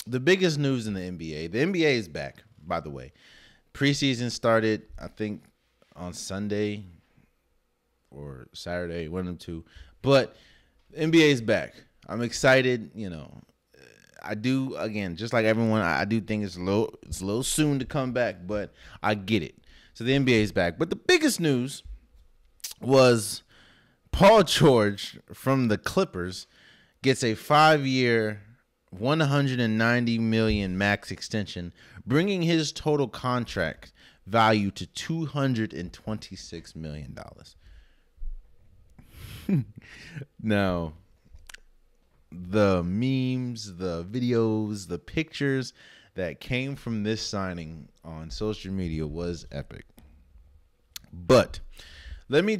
the biggest news in the NBA. The NBA is back, by the way. Preseason started, I think, on Sunday or Saturday, one of them two. But the NBA is back. I'm excited. I do, again, just like everyone, I do think it's a little soon to come back, but I get it. So the NBA is back. But the biggest news was Paul George from the Clippers gets a 5-year, $190 million max extension, bringing his total contract value to $226 million. Now, the memes, the videos, the pictures that came from this signing on social media was epic. But let me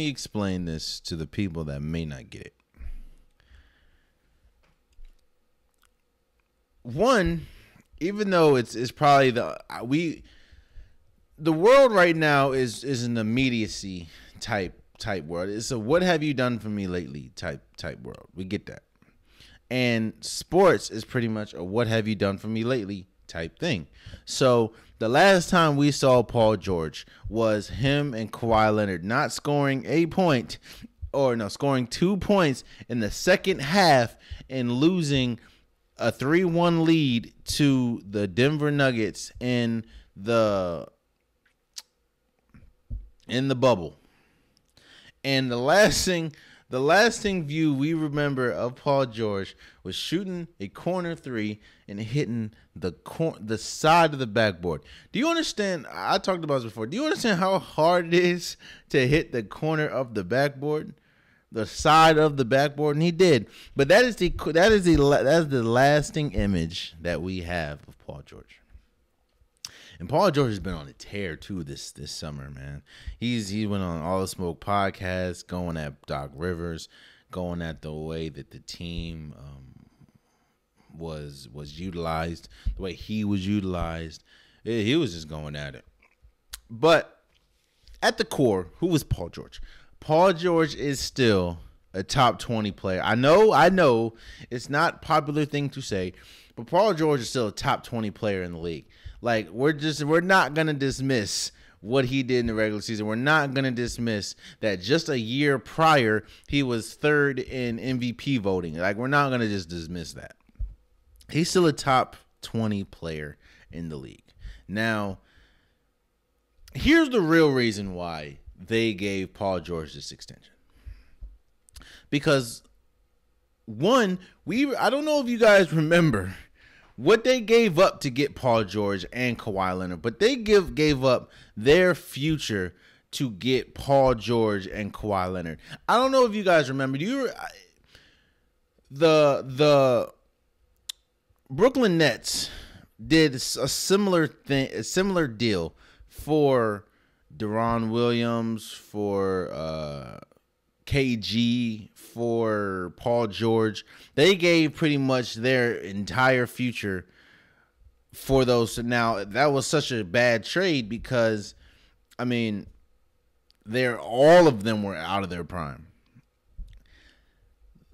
explain this to the people that may not get it. One, even though it's probably the world right now is an immediacy type world. It's a what have you done for me lately type world. We get that. And sports is pretty much a what have you done for me lately type thing. So the last time we saw Paul George was him and Kawhi Leonard not scoring scoring 2 points in the second half and losing a 3-1 lead to the Denver Nuggets in the bubble. And the last thing view we remember of Paul George was shooting a corner three and hitting the side of the backboard. Do you understand? I talked about this before. Do you understand how hard it is to hit the corner of the backboard, the side of the backboard? And he did. But that is the lasting image that we have of Paul George. And Paul George has been on a tear too this summer, man. He went on All the Smoke podcast, going at Doc Rivers, going at the way that the team was utilized, the way he was utilized. He was just going at it. But at the core, who was Paul George? Paul George is still a top 20 player. I know it's not a popular thing to say, but Paul George is still a top 20 player in the league. Like, we're not going to dismiss what he did in the regular season. We're not going to dismiss that just a year prior, he was third in MVP voting. Like, we're not going to just dismiss that. He's still a top 20 player in the league. Now, here's the real reason why they gave Paul George this extension. Because, one, I don't know if you guys remember what they gave up to get Paul George and Kawhi Leonard, but they gave up their future to get Paul George and Kawhi Leonard. I don't know if you guys remember. The Brooklyn Nets did a similar deal for Deron Williams, for KG, for Paul George. They gave pretty much their entire future for those. Now, that was such a bad trade because, I mean, all of them were out of their prime.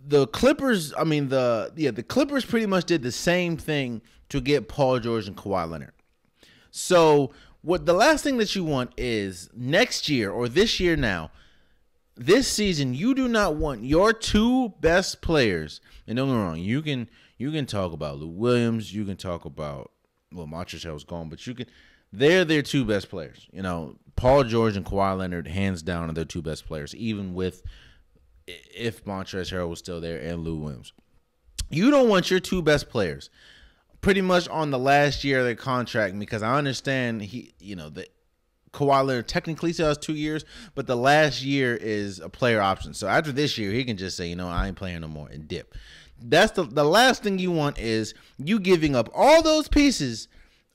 The Clippers, the Clippers pretty much did the same thing to get Paul George and Kawhi Leonard. So, the last thing that you want is next year or this year now, this season, you do not want your two best players. And don't get me wrong, you can talk about Lou Williams, you can talk about, well, Montrezl is gone, but they're their two best players. Paul George and Kawhi Leonard, hands down, are their two best players, even if Montrezl Harrell was still there and Lou Williams. You don't want your two best players pretty much on the last year of their contract, because I understand that Kawhi Leonard technically still has 2 years, but the last year is a player option. So after this year, he can just say, I ain't playing no more and dip. That's the last thing you want is you giving up all those pieces,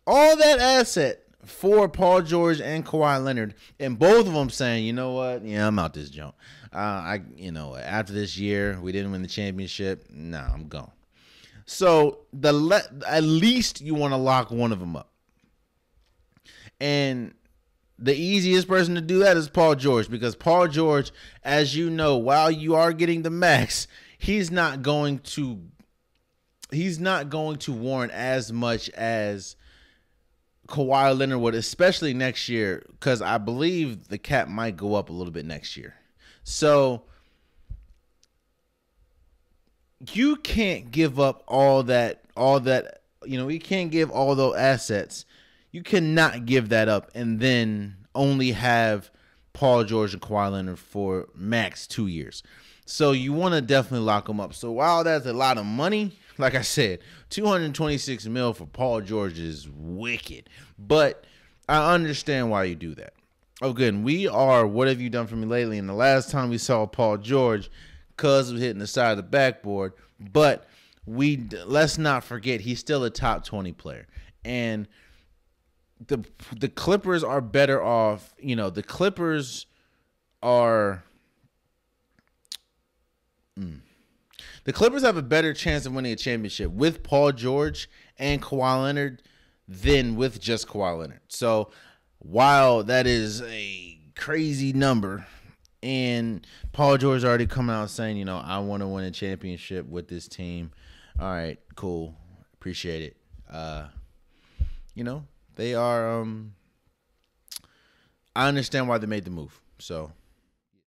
all that asset for Paul George and Kawhi Leonard, and both of them saying, you know what? Yeah, I'm out this junk. After this year, we didn't win the championship. Nah, I'm gone. So at least you want to lock one of them up. And the easiest person to do that is Paul George, because Paul George, as you know, while you are getting the max, he's not going to he's not going to warrant as much as Kawhi Leonard would, especially next year, because I believe the cap might go up a little bit next year. So you can't give up all that, you can't give all those assets. You cannot give that up and then only have Paul George and Kawhi Leonard for max 2 years. So you want to definitely lock them up. So while that's a lot of money, like I said, $226 million for Paul George is wicked. But I understand why you do that. Again, we are What Have You Done For Me Lately? And the last time we saw Paul George, Cuz was hitting the side of the backboard. But let's not forget, he's still a top 20 player. And the Clippers are better off. The Clippers are... The Clippers have a better chance of winning a championship with Paul George and Kawhi Leonard than with just Kawhi Leonard. So while that is a crazy number, and Paul George already come out saying, I want to win a championship with this team. All right, cool. Appreciate it. They are I understand why they made the move. So